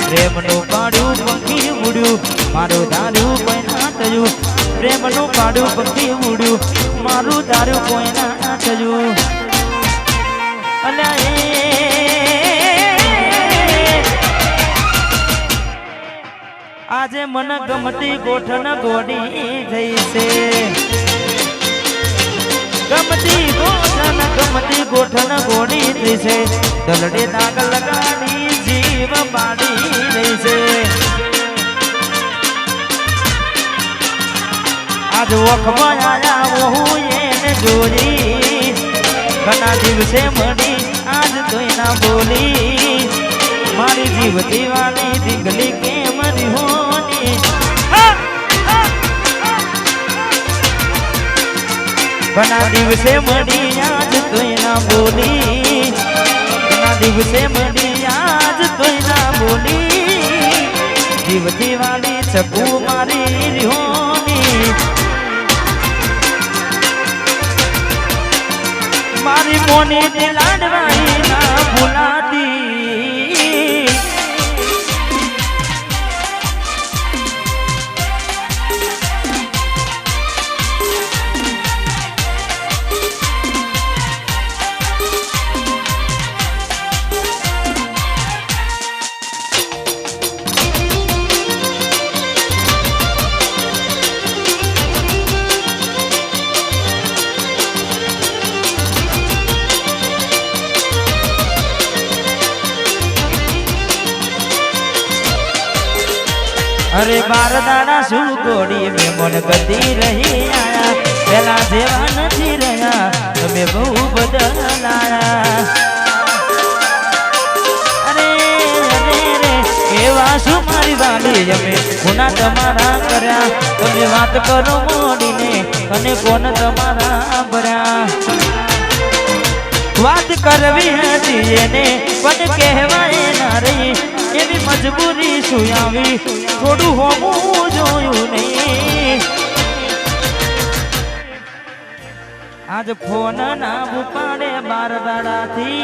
પ્રેમનું પાડું પંખી ઉડ્યું મારું દારૂ કોઈ ના થયું પ્રેમનું પાડું પંખી ઉડ્યું મારું દારૂ કોઈ ના થયું અલ્યા આજે મન ગમતી ગોઠણ ગોડી થઈ છે ગમતી ગોઠણ ગોડી થઈ છે દલડે દાગ લગાડી જીવ બાળી રહી છે આજ વખમાં આયા હું એને જોઈ ઘણા દિવસે મળી આજ તોય ના બોલી મારી જીવ દીવાની દીકલી કેમ રીહોની ઘણા દિવસે મળી આજ તોય ના બોલી ઘણા દિવસે મળી આજ તોય ના બોલી જીવ દીવાની ચકુ મારી રીહોની મારી મોની ને લાડવાઈ ના ભૂલાતી अरे बार दाड़ा शू गोड़ी में मन गती रही आया पहला जेवा नहीं रहा तुम्हें बहु बदलाया अरे अरे रे एवा शू मारी वाली जमे गुना तमारा कर्या तमे बात करो मोड़ी ने अने कोन तमारा भर्या बात करवी हती एने पण कहवाए ना रही एवी मजबूरी सुयावी थोड़ू होमू जोयू नहीं आज फोन ना उपाड़े बार दाड़ा थी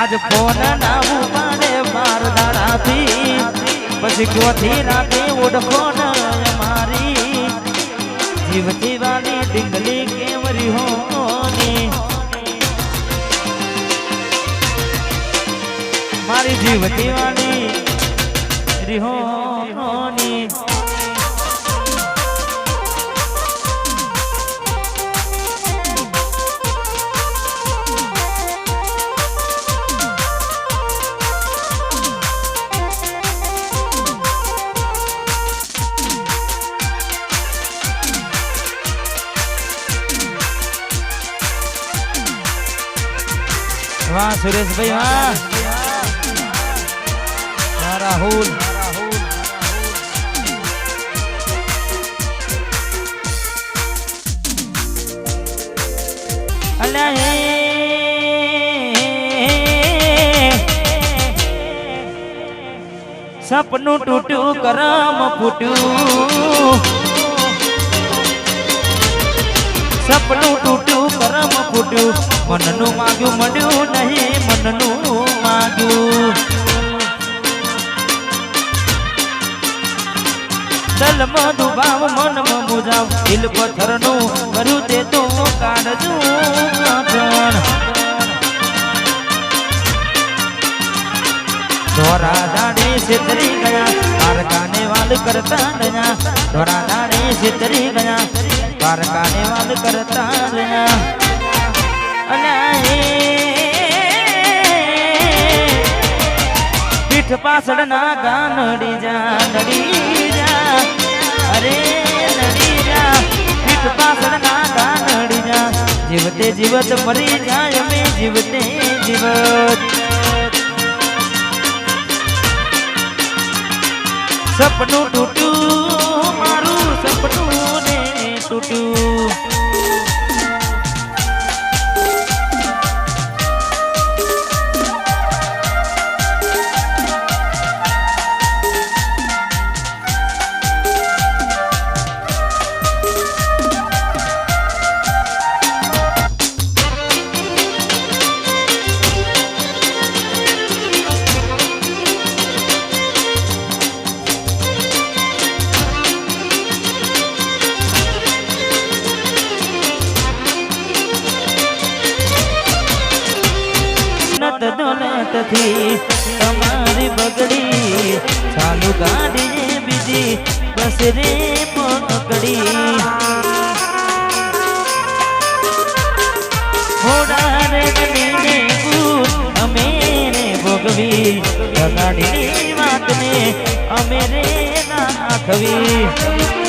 आज फोन ना उपाड़े बार दाड़ा थी पछी क्यों थी राते ओढ़ो न मारी जीवती वाली डिंगली केवरी होनी मारी जीवती वाली रिहोनी वाह सुरेश भाई वाह राहुल सपनू टूटू करम फूटू सपनू टूटू करम फूटू मननू माग्यू मड्यू नहीं मननू माग्यू दल मधुभाव मन मुजाव दिल पत्थरनु करू ते तो काढजू दोरा दाड़े से तरी गया कारखाने वाल करता नया दोरा दाड़े से तरी गया कारखाने वाल करता नया पीठ पासड़ना गा नड़ी जा अरे नड़ी जा पीठ पासड़ना गा नड़ी जा जीवते जीवत मरी जाय में जीवते जीवत सपनू टूटू मारू सपनू ने टूटू સંપત દોલતથી તમારી બગડી ચાલુ ગાડીએ બીજી બસ રે પકડી ઘોડા રે બનીને કૂદ અમે રે ભોગવી ગાડીની વાતને અમે રે નાખવી